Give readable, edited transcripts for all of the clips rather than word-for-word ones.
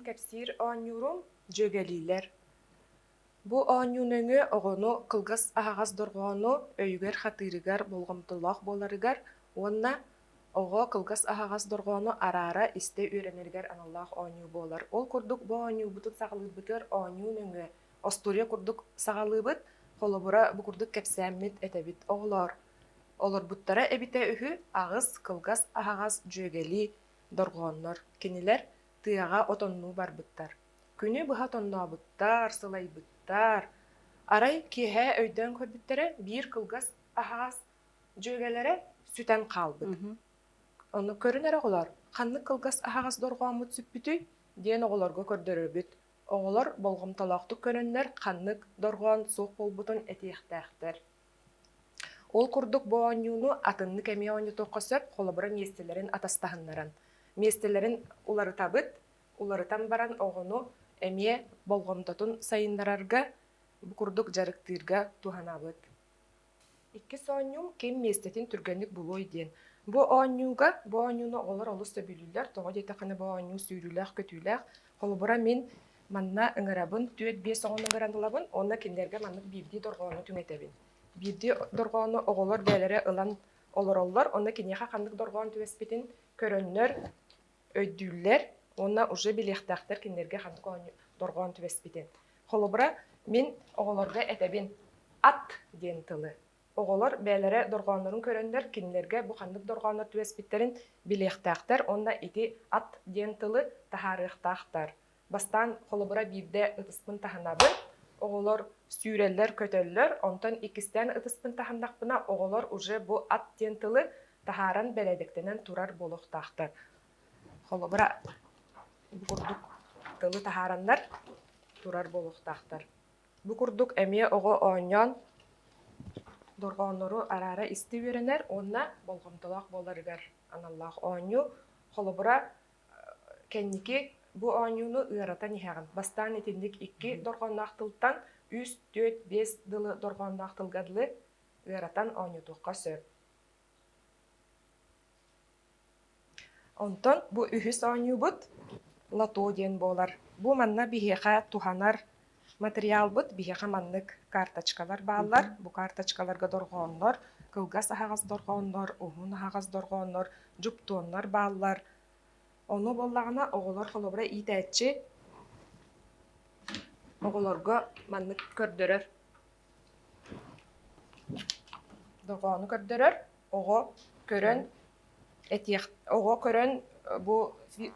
кепсир оонньурум жөгелилер. Бу оонньунөңү оҕону кылгас аһаҕас дорҕоону өйүгэр хатыырыгар болгомтулоох буоларыгар, уонна оҕо кылгас аһаҕас дорҕоону араара истэ үөрэнэригэр аналлаах оонньуу буолар. Ол курдук бу оонньуубутун саҕалыыбытыгар оонньуунөҥү остурия курдук саҕалыыбыт, холобура бу курдук кэпсээммит этэбит оҕолоор. Олорбуттара эбитэ үһү аҕыс кылгас аһаҕас дьүөгели дорҕооннор. Кинилэр тыаҕа отоннуу барбыттар. Күнү быһа тоннообуттар, сылайбыттар. Арай киэһэ өйдөөн көрбүттэрэ биир кылгас аһаҕас дьүөгелэре сүтэн хаалбыт. Ону көрүнэр оҕолор, ханнык кылгас аһаҕас дорҕооммут сүппүтүй диэн оҕолорго көрдөрөбүт. Оҕолор болгомтолоохтук көрөннөр ханнык дорҕоон суох болбутун этиэхтээхтэр. Ол курдук бу оонньууну атыннык эмиэ оонньутуохха сөп, холобура миэстилэрин атастаһыннаран. Миэстилэрин уларытабыт, уларытан баран оҕону эмиэ болгомтотун сайыннарарга бу курдук жарыктыырга туһанабыт. Икки соонньум ким миэстетин түргэнник булуой диэн. Бу оонньууну оҕолор олус сөбүлүүлэр, тоҕо диэтаххына бу оонньуу сүүрүүлээх, көтүүлээх. Холобура мин манна ыҥырабын, түөт биэс оҕон ыҥыранылабын, онна кинилэргэ маннык биирдии дорҕоону түҥэтэбин. Биирдии дорҕоону оҕолор бээлэрэ ылан олороллор, онна киниэхэ ханнык дорҕоон түөспитин көрөннөр, өйдүүллэр, онна уже билиэхтээхтэр кинилэргэ ханнык дорҕоон түөспитин. Холобура мин оҕолорго этэбин ат диэн тылы. Оҕолор бээлэрэ дорҕооннорун көрөннөр, кинилэргэ бу ханнык дорҕооннор түөспиттерин билиэхтээхтэр, онна ити ат диэн тылы тахаарыахтаахтар. Бастаан холобура биирдэ ытыспын таһанабын, оҕолор сүүрэллэр, көтөллөр, онтон иккистэн ытыспын таһаннахпына оҕолор уже бу ат диэн тылы таһааран бэлэдэктенэн турар болохтаахтар. Холобура бу курдук тылы таһаараннар турар болохтаахтар. Бу курдук эмиэ оҕо оонньоон дорҕооннору араара исти үөрэнэр, онна болгомтолоох буоларыгар аналлаах оонньуу. Холобура кэнники бу оонньууну ыарatan иһэҕин. Бастаан итинник икки дорҕооннаахтылтан 3, 4, 5 дылы дорҕооннаахтылгадылы ыарatan оонньутуохха сөп. Онтон бу үһүс оонньуубут лото диэн буолар. Бу манна биһиэхэ туһанар материалбыт, биһиэхэ маннык карточкалар бааллар. Бу карточкаларга дорҕооннор, кылгас аһаҕас дорҕооннор, уһун аһаҕас дорҕооннор, дьуптуоннар бааллар. Ону боллаҕына оҕолор холобура иитээччи оҕолорго маннык көрдөрөр. Дорҕоону көрдөрөр, оҕо көрөн бу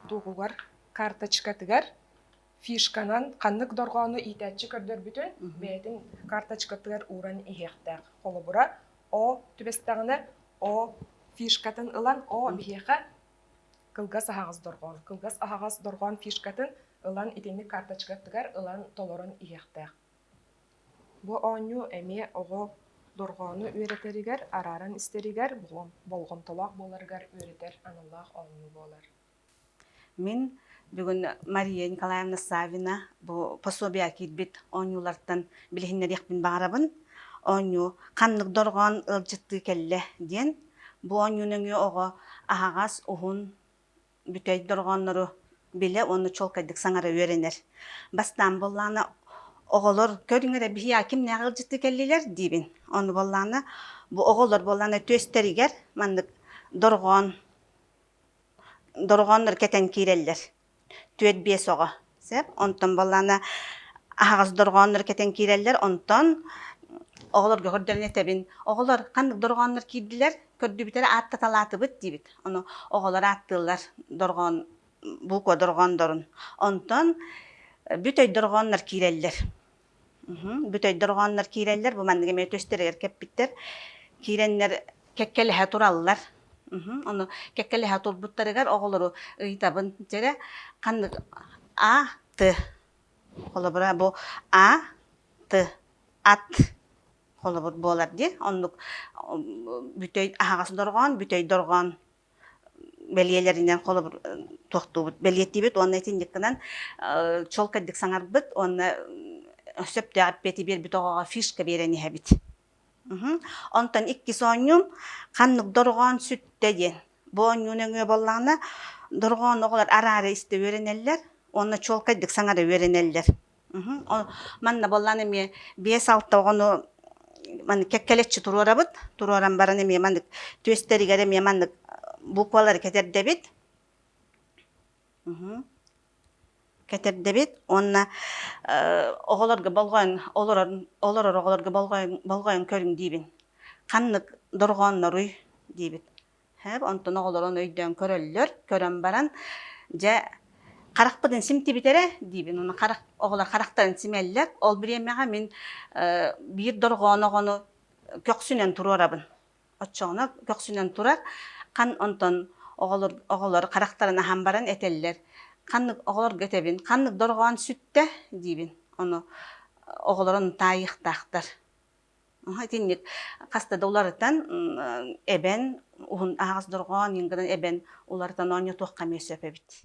тугугар карточкатыгар фишканан ханнык дорҕоону иитээччи көрдөрбүтүн бээтин карточкатыгар ууран иһиэхтээх. Холобура о түбэстээҕинэ о фишкатын ылан о биһиэхэ кылгас аһаҕас дорҕоон. Кылгас аһаҕас дорҕоон фишкатын ылан итинник карточкатыгар ылан толорон иһиэхтээх. Бу оонньуу эмиэ оҕо дорҕоону үөретэригэр, арааран истэригэр, болгомтолоох буоларыгар үөретэр аналлаах оонньуу буолар. Мин бүгүн Мария Николаевна Савина бу пособия киирбит оонньуулардан билиһиннэриэхпин баҕарабын. Оонньуу ханнык дорҕоон ылдьыттыы кэллэ диэн бу оонньуунуҥҥу оҕо аһаҕас, уһун, бүтэй дорҕооннору билэ онну чолкайдык саҥара үөрэнэр. Бастаан боллаана оҕолор көрүҥэрэ биһиэ кимнээҕи ылдьыттыы кэллилэр диибин. Ону боллаана бу оҕолор боллаана түөстэригэр маннык дорҕооннор кэтэн киирэллэр. Түөт биэс оҕо. Онтон боллаана аһаҕас дорҕооннор кэтэн киирэллэр, онтон оҕолорго көрдөрөн этебин. Оҕолор ханнык дорҕооннор киирдилэр, көрдүбүтэрэ аатта талаатыбыт диибит. Ону оҕолор ааттыылар бууква дорҕоондорун. Онтон бүтэй дорҕооннор киирэллэр. Бүтэй дорҕооннор киирэллэр, бу маннык эмиэ төстөрөгөр кэппиттэр. Киирэннэр кеккелэһэ тураллар. Ону кеккелэһэ турбуттарыгар оҕолору ыйтабын жере ханнык А-ты. Холобура бу А-ты. Ат. Холобур буолар ди. Оннук бүтэй аһаҕас дорҕоон, бүтэй дорҕоон белиэлеринен холобур туохтуубут. Белиэттиибит, онна итинниккынан чолкайдык саҥарбыт, онна сөптөөҕүп бети биэрбит оҕоҕо фишка биэрэн иһэбит. Онтон икки соонньум ханнык дорҕоон сүттэ диэн. Бу оонньуунуҥҥу боллаана дорҕоон оҕолор араара истэ үөрэнэллэр, онна чолкайдык саңара веренеллер. Манна боллан эме 5-6 огону ман кеккелеччи турарабыт, тураран баран эме мандык төстеригер эме мандык буквалар кетердебит. Кетердебит, онна оголорго болгон, олор оголорго болгон көрүң дийбин. Каннык доргонноруй дийбит. Хеп онтон оголорон өйдөн көрөллөр, көрөн баран же каракпыдын симти битере дийбин. Оны оголор карактарын симеллер. Ол биремега мен бир доргоногону көксүнөн турарабын. Оччоно көксүнөн турар. Кан онтон оголор карактарын ахан баран этеллер. Каннык оголор кетебин, каннык доргон сүтте дийбин. Оны оголорон тайыктактар. Тинник каста доларытан эбен ухун агас доргон ингирен эбен улардан оньо туакка месөпөбүт.